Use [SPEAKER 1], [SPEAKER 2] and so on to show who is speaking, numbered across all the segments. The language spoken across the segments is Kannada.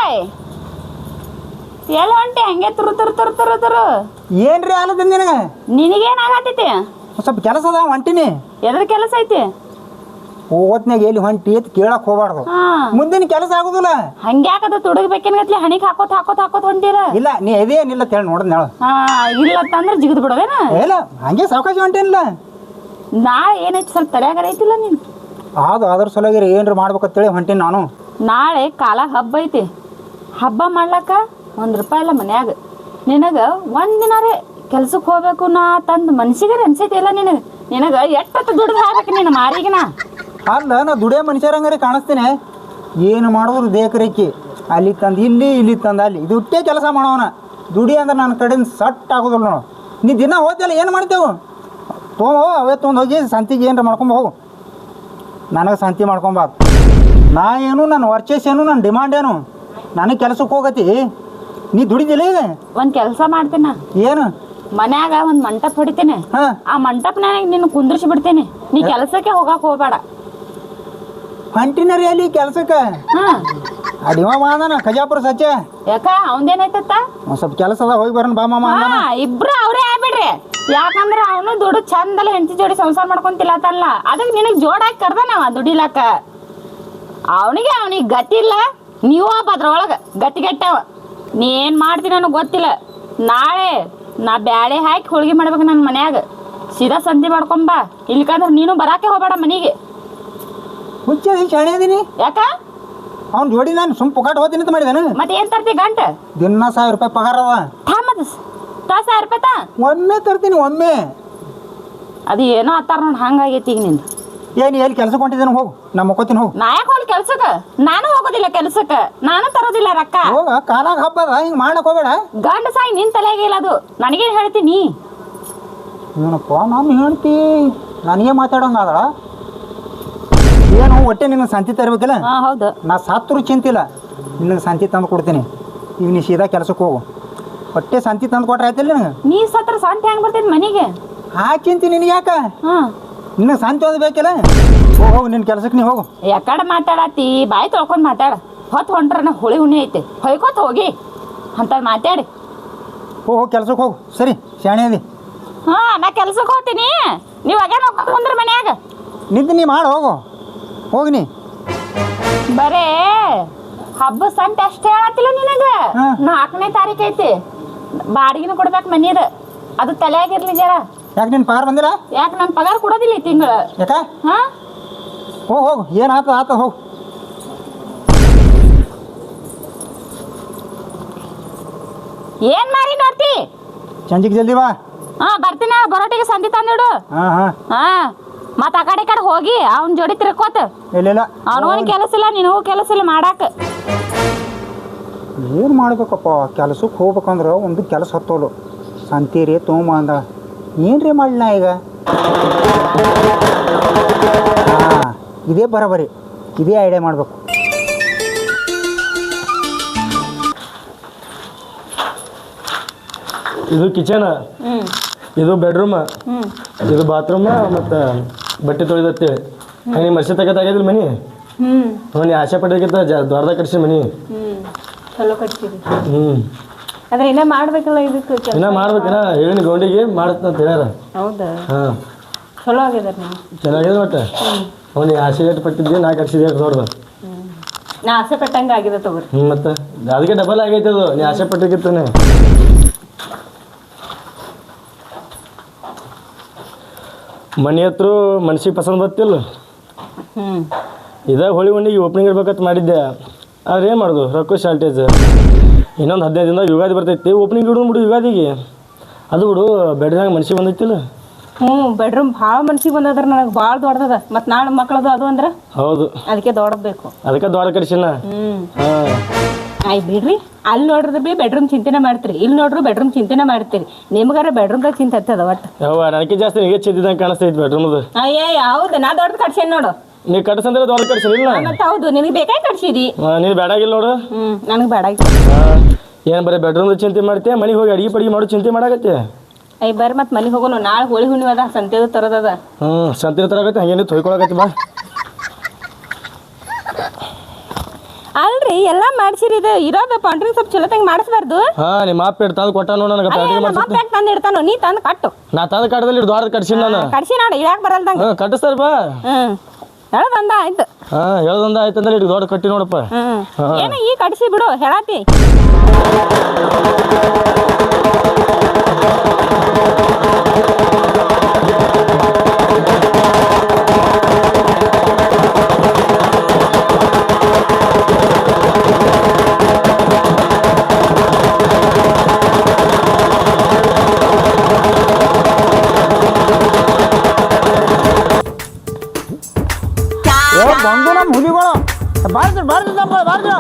[SPEAKER 1] ಏಯ್ ಎಲ್ಲ ಹೊಂಟಿ ಹಂಗೆ ತುರು ತುರು ತುರು ತುರು ತುರು
[SPEAKER 2] ಏನ್ರಿ ಆಲದ ನಿನಗೆ
[SPEAKER 1] ನಿನಗೇನಾಗತ್ತೈತಿ
[SPEAKER 2] ಸ್ವಲ್ಪ ಕೆಲಸ ಅದ ಹೊಂಟಿನಿ
[SPEAKER 1] ಎದ್ರ ಕೆಲಸ ಐತಿ
[SPEAKER 2] ಓತ್ನಾಗ ಎಲ್ಲಿ ಹೊಂಟಿ ಅಂತ ಕೇಳಕ್ ಹೋಗ್ಬಾರ್ದು ಮುಂದಿನ ಕೆಲಸ ಆಗುದಿಲ್ಲ
[SPEAKER 1] ಹಂಗ್ಯಾಕದ ತುಡುಗ್ಬೇಕೇನಗತ್ಲಿ ಹಣಿಗೆ ಹಾಕೋತ್ ಹಾಕೋತ್ ಹಾಕೋತ್ ಹೊಂಟಿರ
[SPEAKER 2] ಇಲ್ಲ ನೀ ಅದೇನಿಲ್ಲ ಹೇಳಿ ನೋಡ್ದ ನಾಳೆ
[SPEAKER 1] ಇಲ್ಲತ್ತಂದ್ರೆ ಜಿಗದ್ ಬಿಡೋದೇನ
[SPEAKER 2] ಇಲ್ಲ ಹಂಗೆ ಸಾವಕಾಶ ಹೊಂಟೇನಿಲ್ಲ
[SPEAKER 1] ನಾಳೆ ಏನೈತಿ ಸ್ವಲ್ಪ ತಲೆಯಾಗರ ಐತಿಲ್ಲ ನೀನು
[SPEAKER 2] ಅದು ಅದ್ರ ಸಲುವಾಗಿ ಏನ್ರಿ ಮಾಡ್ಬೇಕಂತೇಳಿ ಹೊಂಟೀನಿ ನಾನು
[SPEAKER 1] ನಾಳೆ ಕಾಲ ಹಬ್ಬ ಐತಿ ಹಬ್ಬ ಮಾಡ್ಲಕ್ಕ ₹1 ಇಲ್ಲ ಮನ್ಯಾಗ ನಿನಗೆ ಒಂದಿನಾರೇ ಕೆಲ್ಸಕ್ಕೆ ಹೋಗ್ಬೇಕು ನಾ ತಂದು ಮನ್ಸಿಗೆ ಅನ್ಸೈತಿ ಇಲ್ಲ ನಿನಗೆ ಎಷ್ಟೊತ್ತು ದುಡ್ದು ಹಾಕ್ಬೇಕು ನೀನು ಮಾರಿಗಿನ
[SPEAKER 2] ಅಲ್ಲ ನಾ ದುಡಿಯೋ ಮನುಷ್ಯರಂಗಾರೆ ಕಾಣಿಸ್ತೀನಿ ಏನು ಮಾಡಿದ್ರು ದೇಕರೇಕಿ ಅಲ್ಲಿ ತಂದು ಇಲ್ಲಿ ತಂದು ಅಲ್ಲಿ ಇದು ಇಟ್ಟೇ ಕೆಲಸ ಮಾಡೋಣ ದುಡಿ ಅಂದ್ರೆ ನನ್ನ ಕಡೆಯಿಂದ ಸಟ್ ಆಗೋದಿಲ್ಲ ನೋಡು ನೀ ದಿನ ಹೋಗ್ತಿಲ್ಲ ಏನು ಮಾಡ್ತೇವೆ ಅವೇ ತೊಗೊಂಡು ಹೋಗಿ ಸಂತಿಗೆ ಏನಾರ ಮಾಡ್ಕೊಂಬ ಹೋಗು ನನಗೆ ಸಂತಿ ಮಾಡ್ಕೊಂಬಾರ್ದು ನಾ ಏನು ನನ್ನ ವರ್ಚಸ್ ಏನು ನನ್ನ ಡಿಮಾಂಡ್ ಏನು ನನಗೆ ಕೆಲಸಕ್ಕೆ ಹೋಗತಿ ನೀ ದುಡಿದಿಲ್ಲ ಈಗ
[SPEAKER 1] ಒಂದು ಕೆಲಸ ಮಾಡ್ತೀನಿ
[SPEAKER 2] ಏನು
[SPEAKER 1] ಮನ್ಯಾಗ ಒಂದು ಮಂಟಪ ಹೊಡಿತೀನಿ ಆ ಮಂಟಪನಾಗ ನಿನ್ನ ಕುಂದ್ರಿಸಿ ಬಿಡ್ತೀನಿ ನೀ ಕೆಲಸಕ್ಕೆ ಹೋಗಕ್ಕೆ ಹೋಗ್ಬೇಡ
[SPEAKER 2] ಹೊಂಟಿನರಿ ಅಲ್ಲಿ ಕೆಲಸಕ್ಕೆ ಅಡಿವ ಮಾದನ ಕಜಾಪುರ ಸಚ್ಚ
[SPEAKER 1] ಯಾಕ ಅವಂದೇನಾಯ್ತತ್ತ
[SPEAKER 2] ಒಂದು ಸ್ವಲ್ಪ ಕೆಲಸ ಅದ ಹೋಗಿ ಬರೋಣ ಬಾ ಮಾಮ
[SPEAKER 1] ಇಬ್ರು ಅವ್ರೇ ಆಗ್ಬಿಡ್ರಿ ಯಾಕಂದ್ರೆ ಅವನು ದುಡ್ಡು ಚಂದಲ್ಲ ಹೆಂಡತಿ ಜೋಡಿ ಸಂಸಾರ ಮಾಡ್ಕೊಂತಿಲ್ಲತ್ತಲ್ಲ ಅದಕ್ಕೆ ನಿನಗೆ ಜೋಡಾಗಿ ಕರ್ದ ನಾವ ದುಡಿಲಾಕ ಅವನಿಗೆ ಗತಿ ಇಲ್ಲ ನೀವು ಅದ್ರೊಳಗೆ ಗಟ್ಟಿಗಟ್ಟವ ನೀ ಏನು ಮಾಡ್ತೀನಿ ನನಗೆ ಗೊತ್ತಿಲ್ಲ ನಾಳೆ ನಾ ಬ್ಯಾಳೆ ಹಾಕಿ ಹೋಳಿಗೆ ಮಾಡ್ಬೇಕು ನನ್ನ ಮನ್ಯಾಗ ಸೀದಾ ಸಂತಿ ಮಾಡ್ಕೊಂಬ ಇಲ್ಕಂದ್ರೆ ನೀನು ಬರಾಕೆ ಹೋಗ್ಬೇಡ ಮನೆಗೆ
[SPEAKER 2] ಹುಚ್ಚ ಶಾಣೆ ಅದೀನಿ
[SPEAKER 1] ಯಾಕ
[SPEAKER 2] ಅವ್ನ ಜೋಡಿ ನಾನು ಸುಮ್ ಪುಕಾಟ್ ಹೋಗ್ತೀನಿ ಅಂತ ಮಾಡಿದಾನು
[SPEAKER 1] ಮತ್ತೆ ಏನು ತರ್ತಿ ಗಂಟೆ
[SPEAKER 2] ದಿನ ₹1000 ಪಗಾರ ಅದ
[SPEAKER 1] ₹1000
[SPEAKER 2] ಒಮ್ಮೆ ತರ್ತೀನಿ ಒಮ್ಮೆ
[SPEAKER 1] ಅದು ಏನೋ ಅತ್ತಾರ ನೋಡಿ ಹಂಗಾಗೈತಿ ಈಗ ನಿಂದು
[SPEAKER 2] ಏನು ಎಲ್ಲಿ ಕೆಲ್ಸಕ್ಕೆ ಹೊಂಟಿದ್ದೇನೆ ಹೋಗು ನಾ ಮುಕ್ಕೋತೀನಿ ಹೋಗು
[SPEAKER 1] ನಾ ಯಾಕೆ ಹೋಗಿ ಕೆಲ್ಸಕ್ಕೆ ನಾನು ಹೋಗೋದಿಲ್ಲ ಕೆಲ್ಸಕ್ಕೆ ನಾನು ತರೋದಿಲ್ಲ ರೊಕ್ಕ
[SPEAKER 2] ಹೋಗ ಕಾಲಾಗ ಹಬ್ಬದ ಹಿಂಗೆ ಮಾಡಕ್ ಹೋಗಬೇಡ
[SPEAKER 1] ಗಂಡ ಸಾಯಿ ನಿನ್ ತಲೆಯಾಗಿಲ್ಲ ಅದು ನನಗೇನು ಹೇಳ್ತೀನಿ
[SPEAKER 2] ಏನಪ್ಪ ನಾನು ಹೇಳ್ತಿ ನನಗೆ ಮಾತಾಡೋಂಗಾದಳ ಏನು ಹೊಟ್ಟೆ ನಿನಗೆ ಸಂತಿ ತರಬೇಕಲ್ಲ
[SPEAKER 1] ಹೌದು
[SPEAKER 2] ನಾ ಸತ್ರು ಚಿಂತಿಲ್ಲ ನಿನಗೆ ಸಂತಿ ತಂದು ಕೊಡ್ತೀನಿ ಈಗ ನೀ ಸೀದಾ ಕೆಲ್ಸಕ್ಕೆ ಹೋಗು ಹೊಟ್ಟೆ ಸಂತಿ ತಂದು ಕೊಟ್ರೆ ಆಯ್ತಿಲ್ಲ ನಿನಗೆ
[SPEAKER 1] ನೀ ಸತ್ರ ಸಂತಿ ಹೆಂಗೆ ಬರ್ತೈತಿ ಮನೆಗೆ
[SPEAKER 2] ಆ ಚಿಂತಿ ನಿನಗೆ ಯಾಕ ನಿನಗೆ ಸಂತಿ ಒಂದು ಬೇಕಿಲ್ಲ ಹೋಗು ನಿನ್ನ ಕೆಲ್ಸಕ್ಕೆ ನೀ ಹೋಗು
[SPEAKER 1] ಯಾಕಡೆ ಮಾತಾಡತ್ತಿ ಬಾಯಿ ತೊಳ್ಕೊಂಡು ಮಾತಾಡ ಹೊತ್ತು ಹೊಂಟ್ರ ನಾ ಹುಳಿ ಹುಣ್ಣಿ ಐತೆ ಹೊಯ್ಕೋತ ಹೋಗಿ ಅಂತ ಮಾತಾಡಿ
[SPEAKER 2] ಹೋಗು ಕೆಲ್ಸಕ್ಕೆ ಹೋಗು ಸರಿ ಶಾಣೆ ಅದಿ
[SPEAKER 1] ನಾ ಕೆಲ್ಸಕ್ಕೆ ಹೋಗ್ತೀನಿ ನೀವು ಹಾಗೆ ನೋಡ್ಕೊಂಡ್ರೆ ಮನ್ಯಾಗ
[SPEAKER 2] ನಿಂತು ನೀ ಮಾಡಿ ಹೋಗು ಹೋಗಿ ನೀ
[SPEAKER 1] ಬರೇ ಹಬ್ಬ ಸಂತೆ ಅಷ್ಟೇ ಹೇಳತ್ತಿಲ್ಲ ನಿನಗೆ 4ನೇ ತಾರೀಕು ಐತಿ ಬಾಡಿಗೆನೂ ಕೊಡ್ಬೇಕು ಮನೀದ ಅದು ತಲೆಯಾಗಿರ್ಲಿ ಜರ
[SPEAKER 2] ಯಾಕೆ ನಿನ್ನ ಪಗಾರ ಬಂದಿಲ್ಲ
[SPEAKER 1] ಯಾಕೆ ನನ್ನ ಪಗಾರ ಕೊಡೋದಿಲ್ಲ ಈ ತಿಂಗಳು
[SPEAKER 2] ಯಾಕ ಹೋಗು ಏನು ಆತ ಹೋಗು
[SPEAKER 1] ಏನ್ ಮಾರಿ ನೋಡ್ತಿ
[SPEAKER 2] ಸಂಜಿಗೆ ಜಲ್ದಿ ಬಾ
[SPEAKER 1] ಬರ್ತೀನಿ ಬರೋಟಿಗೆ ಸಂತಿ ತಂದಿಡು ಮತ್ತ ಆ ಕಡೆ ಹೋಗಿ ಅವ್ನ ಜೋಡಿ ತಿರ್ಕೋತ
[SPEAKER 2] ಇಲ್ಲ
[SPEAKER 1] ಅವನಿಗೆ ಕೆಲಸ ಇಲ್ಲ ನಿನಗೂ ಕೆಲಸ ಇಲ್ಲ ಮಾಡಾಕ
[SPEAKER 2] ಏನು ಮಾಡ್ಬೇಕಪ್ಪ ಕೆಲ್ಸಕ್ಕೆ ಹೋಗ್ಬೇಕಂದ್ರೆ ಒಂದು ಕೆಲಸ ಹತ್ತೋಲು ಸಂತೀರಿ ತೊಗೊಂಬ ಅಂದ ಏನ್ರಿ ಮಾಡಲಿ ಈಗ ಇದೇ ಬರೋಬರಿ ಇದೇ ಐಡಿಯಾ ಮಾಡ್ಬೇಕು
[SPEAKER 3] ಇದು ಕಿಚನ್ ಇದು ಬೆಡ್ರೂಮ್ ಇದು ಬಾತ್ರೂಮ್ ಮತ್ತು ಬಟ್ಟೆ ತೊಳೆದತ್ತೇಳಿ ನೀವು ಮರ್ಸಿ ತೆಗತ್ತಾಗಿದ್ರಿ ಮನಿ ನೀ ಆಸೆ ಪಟ್ಟಿಗಿಂತ ದೊಡ್ಡದಾಗ ಕಟ್ಸಿ ಮನಿ
[SPEAKER 1] ಚಲೋ ಕಟ್ಸಿರಿ ಆದ್ರೆ ಇನ್ನ ಮಾಡ್ಬೇಕಲ್ಲ ಇದಕ್ಕೆ
[SPEAKER 3] ಇನ್ನ ಮಾಡ್ಬೇಕಿನ ಹೇಳಿನ ಗೌಂಡಿಗೆ ಮಾಡತ್ತ ಅಂತ ಹೇಳ್ಯಾರ
[SPEAKER 1] ಹೌದಾ
[SPEAKER 3] ಹಾಂ
[SPEAKER 1] ಚಲೋ ಆಗ್ಯದ ನೀವು
[SPEAKER 3] ಚೆನ್ನಾಗಿದೆ ಒಟ್ಟು ಅವನು ಆಸೆ ಏಟು ಪಟ್ಟಿದ್ದೆ ನಾ ಕಟ್ಸಿದೆ ದೊಡ್ಡದು
[SPEAKER 1] ನಾ ಆಸೆ ಪಟ್ಟಂಗೆ ಆಗಿದೆ ತಗೋರಿ
[SPEAKER 3] ಮತ್ತೆ ಅದಕ್ಕೆ ಡಬಲ್ ಆಗೈತೆ ಅದು ನೀ ಆಸೆ ಪಟ್ಟಿಗಿತ್ತಾನೆ ಮನೆ ಹತ್ರ ಮನ್ಸಿಗೆ ಪಸಂದ್ ಬರ್ತಿಲ್ಲ ಇದಾಗ ಹೋಳಿ ಹುಣ್ಣಿಗೆ ಓಪನಿಂಗ್ ಇರ್ಬೇಕಂತ ಮಾಡಿದ್ದೆ ಆದ್ರೆ ಏನು ಮಾಡೋದು ರೊಕ್ಕ ಶಾರ್ಟೇಜ್ ಇನ್ನೊಂದು 15 ದಿನದಾಗ ಯುಗಾದಿ ಬರ್ತೈತಿ ಓಪನಿಂಗ್ ಬಿಡು ಯುಗಾದಿಗೆ ಅದು ಬಿಡು ಬೆಡ್ನಾಗ ಮನ್ಸಿಗೆ ಬಂದೈತಿಲ್ಲ
[SPEAKER 1] ಬೆಡ್ರೂಮ್ ಭಾಳ ಮನ್ಸಿಗೆ ಬಂದದ್ರ ನನಗೆ ಭಾಳ ದೊಡ್ಡದ ಮತ್ತು ನಾಳೆ ಮಕ್ಕಳದು ಅದು ಅಂದ್ರೆ
[SPEAKER 3] ಹೌದು
[SPEAKER 1] ಅದಕ್ಕೆ ದೊಡ್ಡಬೇಕು
[SPEAKER 3] ಅದಕ್ಕೆ ದೊಡ್ಡ ಕಡಿಸಿನ
[SPEAKER 1] ಆಯ್ತು ಬಿಡ್ರಿ ಅಲ್ಲಿ ನೋಡ್ರಿ ಬಿ ಬೆಡ್ರೂಮ್ ಚಿಂತೆನೆ ಮಾಡ್ತೀರಿ ಇಲ್ಲಿ ನೋಡ್ರಿ ಬೆಡ್ರೂಮ್ ಚಿಂತೆನೆ ಮಾಡ್ತೀರಿ ನಿಮ್ಗಾರ ಬೆಡ್ರೂಮ್ದಾಗ ಚಿಂತೆ ಹತ್ತದ ಒಟ್ಟು
[SPEAKER 3] ಯಾವ ನನಗೆ ಜಾಸ್ತಿ ನಿಮಗೆ ಚಿಂತಿದಂಗೆ ಕಾಣಿಸ್ತೈತಿ ಬೆಡ್ರೂಮ್ದು
[SPEAKER 1] ಹೌದು ನಾ ದೊಡ್ಡ ಕಟ್ಸೇನ್ ನೋಡು
[SPEAKER 3] ನೀವು ಕಟ್ಸಂದ್ರೆ ದೊಡ್ಡ ಕಟ್ಸಿಲ್ಲ
[SPEAKER 1] ಮತ್ತೆ ಹೌದು ನಿನಗೆ ಬೇಕಾಗಿ ಕಟ್ಸಿದಿ
[SPEAKER 3] ನೀನು ಬೇಡಾಗಿಲ್ಲ ನೋಡು
[SPEAKER 1] ನನಗೆ ಬೇಡ
[SPEAKER 3] ಏನು ಬರೀ ಬೆಡ್ರೂಮ್ದು ಚಿಂತೆ ಮಾಡ್ತೀಯ ಮನೆಗೆ ಹೋಗಿ ಅಡಿಗೆ ಪಡಿಗೆ ಮಾಡೋ ಚಿಂತೆ ಮಾಡಾಕತ್ತೆ
[SPEAKER 1] ಬರ್ರಿ ಮತ್ತೆ ಮನೆಗೆ ಹೋಗೋಣ ನಾಳೆ ಹೋಳಿ ಹುಣ್ಣಿಮೆ ಅದ ಸಂತೆದು ತರೋದದ
[SPEAKER 3] ಸಂತೆ ತರಾಕತ್ತೆ ಹಂಗೇನು ತೊಯ್ಕೊಳಕತ್ತಿ ಬಾ
[SPEAKER 1] ಅಲ್ರಿ ಎಲ್ಲ ಮಾಡ್ಸಿರಿ ಇದು ಇರೋದು ಪೌಂಡ್ರಿಂಗ್ ಸ್ವಲ್ಪ ಚಲೋ ತಂಗ ಮಾಡಿಸ್ಬಾರ್ದು.
[SPEAKER 3] ಹಾ ನಿಮ್ಮ ಅಪ್ಪ ಇಟ್ಟು ತಂದು ಕೊಟ್ಟ ನೋಡ ನನಗೆ ಪ್ಯಾಟಿಗೆ ಮಾಡ್ಸಿ
[SPEAKER 1] ತಂದು ಇಡ್ತಾನೋ ನೀ ತಂದು ಕಟ್ಟು.
[SPEAKER 3] ನಾ ತಂದು ಕಟ್ಟದಲ್ಲಿ ದ್ವಾರದ ಕಟ್ಸಿನಿ ನಾನು
[SPEAKER 1] ಕಡ್ಸಿ ನೋಡು ಇಡಾಕ್ ಬರಲ್ದಂಗ.
[SPEAKER 3] ಕಟ್ಟಿಸ್ತಾರ ಬಾ.
[SPEAKER 1] ಹೇಳದಂದ ಆಯ್ತು.
[SPEAKER 3] ಹೇಳ್ದಂದ ಆಯ್ತು ಅಂದ್ರೆ ಇಟ್ಟು ದೊಡ್ಡ ಕಟ್ಟಿ ನೋಡಪ್ಪ.
[SPEAKER 1] ಏನೋ ಈ ಕಡ್ಸಿ ಬಿಡು ಹೇಳತಿ.
[SPEAKER 2] ಬಂದು ನಮ್ಮ ಹುಲಿಗಳು ಬಾರ್ದು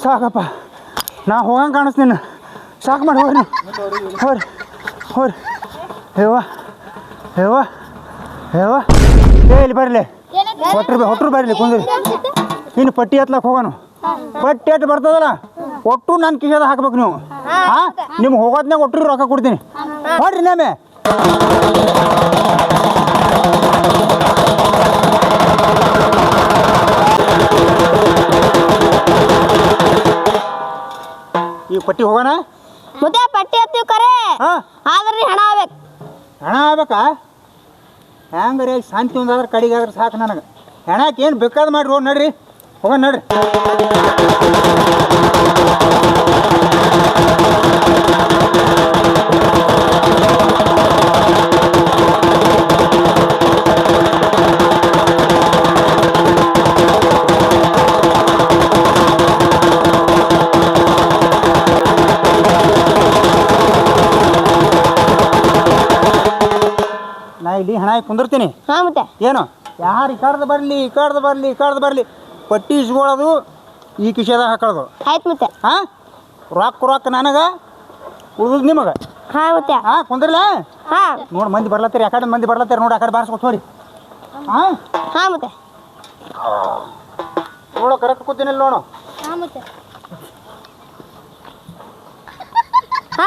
[SPEAKER 2] ಸಾಕಪ್ಪ ನಾ ಹೋಗಂಗೆ ಕಾಣಿಸ್ತೀನಿ. ಸಾಕು ಮಾಡಿ ಹೋಗ್ರಿ ಹೋರಿ ಹೇವ ಇಲ್ಲಿ ಬರಲಿ ಹೊಟ್ರು ಬರಲಿ ಕುಂದ್ರಿ. ಇನ್ನು ಪಟ್ಟಿ ಹತ್ಲಕ್ಕೆ ಹೋಗೋಣ. ಪಟ್ಟಿ ಹತ್ತು ಬರ್ತದಲ್ಲ ಒಟ್ಟು ನನ್ನ ಕಿಶದ ಹಾಕ್ಬೇಕು ನೀವು. ನಿಮ್ಗೆ ಹೋಗೋದ್ನಾಗ ಒಟ್ಟರು ರೊಕ್ಕ ಕೊಡ್ತೀನಿ. ನೋಡ್ರಿ ನೇಮೆ ಈ ಪಟ್ಟಿ ಹೋಗೋಣ.
[SPEAKER 4] ಮುದ್ದೆ ಪಟ್ಟಿ ಹತ್ತೀವಿ ಕರೆ ಆದ್ರಿ ಹಣ ಆಗ್ಬೇಕು.
[SPEAKER 2] ಹೆಣ ಆಗ್ಬೇಕಾ? ಹೆಂಗ್ರಿ ಶಾಂತಿ ಒಂದಾದ್ರೆ ಕಡಿಗಾದ್ರೆ ಸಾಕು ನನಗೆ. ಹೆಣಕ್ಕೆ ಏನು ಬೇಕಾದ್ ಮಾಡ್ರಿ ಹೋಗಿ ನಡ್ರಿ ಹೋಗೋಣ ನಡ್ರಿ. ನಾ ಇಲ್ಲಿ ಹಣ ಕುಂದಿರ್ತೀನಿ.
[SPEAKER 4] ಮತ್ತೆ
[SPEAKER 2] ಏನು ಯಾರು ಈ ಕಡ್ದು ಬರಲಿ ಪಟ್ಟಿ ಇಸ್ಕೊಳ್ಳೋದು ಈ ಕಿಶೆದಾಗ ಹಾಕೊಳ್ಳೋದು.
[SPEAKER 4] ಆಯ್ತು ಮತ್ತೆ.
[SPEAKER 2] ರೊಕ್ಕ ನನಗೆ ಉಳಿದು ನಿಮಗೆ.
[SPEAKER 4] ಮತ್ತೆ
[SPEAKER 2] ಕುಂದ್ರಲ್ಲ ನೋಡಿ ಮಂದಿ ಬರ್ಲತ್ತೀರಿ. ಆ ಕಡೆ ಮಂದಿ ಬರ್ಲತ್ತೀರಿ ನೋಡಿ. ಆ ಕಡೆ ಬಾರಿಸ್ಕೊತ ಹೋರಿ.
[SPEAKER 4] ಮತ್ತೆ
[SPEAKER 2] ನೋಡೋ ಕರೆಕ್ಟ್ ಕೂತೀನಿ ನೋಡು.
[SPEAKER 4] ಮತ್ತೆ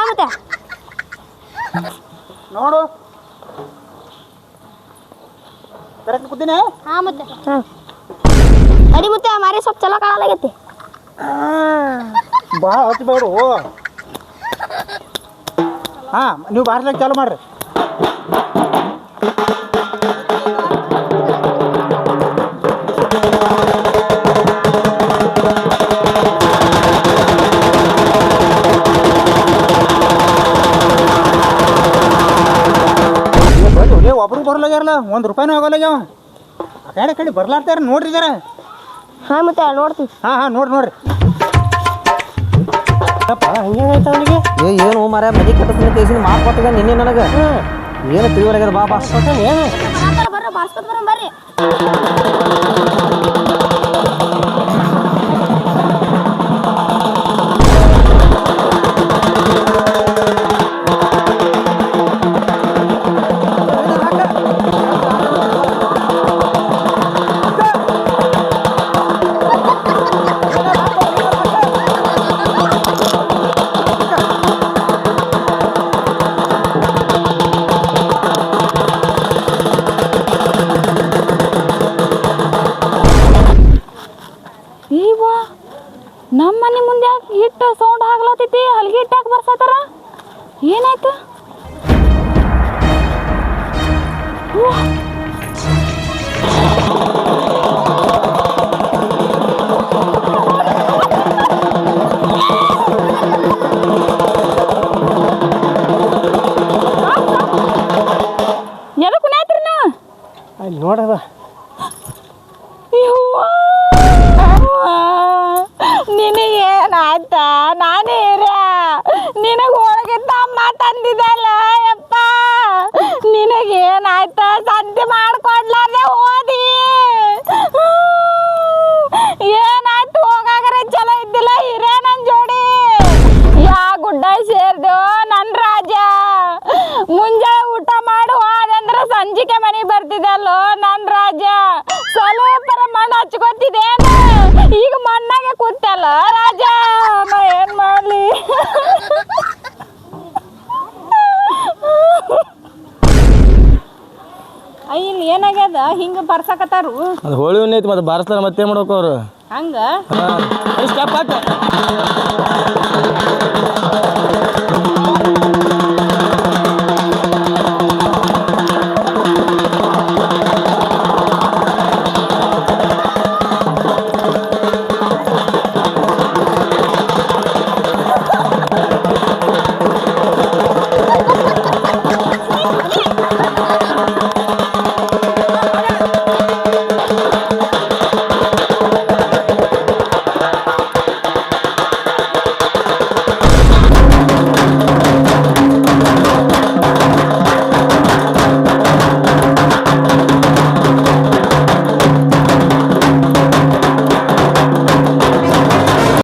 [SPEAKER 4] ಮತ್ತೆ
[SPEAKER 2] ನೋಡು ಕರೆಕ್ಟ್ ಕೂತೀನಿ.
[SPEAKER 4] ಮತ್ತೆ ಅಡಿ ಮುತ್ತೆ ಮಾರಿ ಸ್ವಲ್ಪ ಚಲೋ ಕಾಣಲಾಗೈತಿ.
[SPEAKER 2] ಭಾಳ ಹಚ್ಚಬೇಡು. ನೀವು ಬಾರಿಸ್ಲಿಕ್ಕೆ ಚಾಲು ಮಾಡ್ರಿ. ಒಬ್ರು ಬರ್ಲಾಗ್ಯಾರಲ್ಲ, $1 ಆಗೋಲ್ಲಾಗ್ಯಾವ. ಆ ಕಡೆ ಬರ್ಲಾರ್ತಾರ ನೋಡ್ರಿ ಜರ.
[SPEAKER 4] ಮತ್ತೆ ನೋಡ್ತೀನಿ.
[SPEAKER 2] ನೋಡ್ರಿ
[SPEAKER 5] ಹಂಗೇನಾಯ್ತು ಅವನಿಗೆ? ಏನು ಮರ ಮದಿ ಕಟ್ಟಿಸ್ತೀನಿ ಕೇಸಿನ ಮಾತು ಕೊಟ್ಟಿಗ ನಿನ್ನೆ ನನಗೆ ಏನು ತಿಳಿವಲಾಗ್ಯದ. ಬಾ ಏನು
[SPEAKER 4] ಬರ್ರಿ ಬಾಸ್ಕೊತ್ ಬರೋಣ ಬರ್ರಿ.
[SPEAKER 1] ನಮ್ಮ ಮನೆ ಮುಂದೆ ಯಾಕೆ ಹಿಟ್ಟು ಸೌಂಡ್ ಆಗ್ಲತ್ತೈತಿ? ಹಲ್ಗೆ ಹಿಟ್ಟಾಕ ಬರ್ಸತ್ತಾರ. ಏನಾಯ್ತು? ಎದಕ್ಕೆ ಕುಣಿಯಾತ್ರಿ ನೀವು?
[SPEAKER 5] ಅಲ್ಲಿ ನೋಡದ
[SPEAKER 1] ನಿನಗೇನಾಯ್ತ? ನಾನೇ ನಿನಗೆ ಒಳಗಿದ್ದ ತಂದಿದ್ದಲ್ಲ ಯಪ್ಪ ನಿನಗೇನಾಯ್ತ ಸಂತೆ ಮಾಡ್ಕೊಡ್ಲಾರ್ದೆ ಓದಿ ಏನಾಯ್ತು ಹೋಗಾಗರೆ ಚಲೋ ಇದ್ದಿಲ್ಲ ಹಿರೇ ನನ್ ಜೋಡಿ ಯಾ ಗುಡ್ಡ ಸೇರ್ದು ನನ್ ರಾಜ ಮುಂಜಾನೆ ಊಟ ಮಾಡು ಹೋದಂದ್ರ ಸಂಜಿಕೆ ಮನೆಗೆ ಬರ್ತಿದ್ದಲ್ಲೋ ನನ್ ರಾಜ ಸ್ವಲ್ಪರ ಮಣ್ಣು ಹಚ್ಕೊತಿದ್ದೇನು ಈಗ ಮಣ್ಣಾಗೆ ಕೂತಲ್ಲ ರಾಜ ನಾ ಏನ್ ಮಾಡ್ಲಿ ಇಲ್ಲಿ ಏನಾಗ್ಯದ ಹಿಂಗ ಬರ್ಸಕತ್ತಾರು
[SPEAKER 3] ಅದು ಹೋಳಿ ಹುಣ್ಣಿ ಐತಿ ಮತ್ತೆ ಬಾರಿಸ್ತಾರ ಮತ್ತೆ ಮಾಡ್ಬೇಕು ಅವರು
[SPEAKER 1] ಹಂಗ
[SPEAKER 3] ಸ್ಟೆಪ್ ಹಾಕ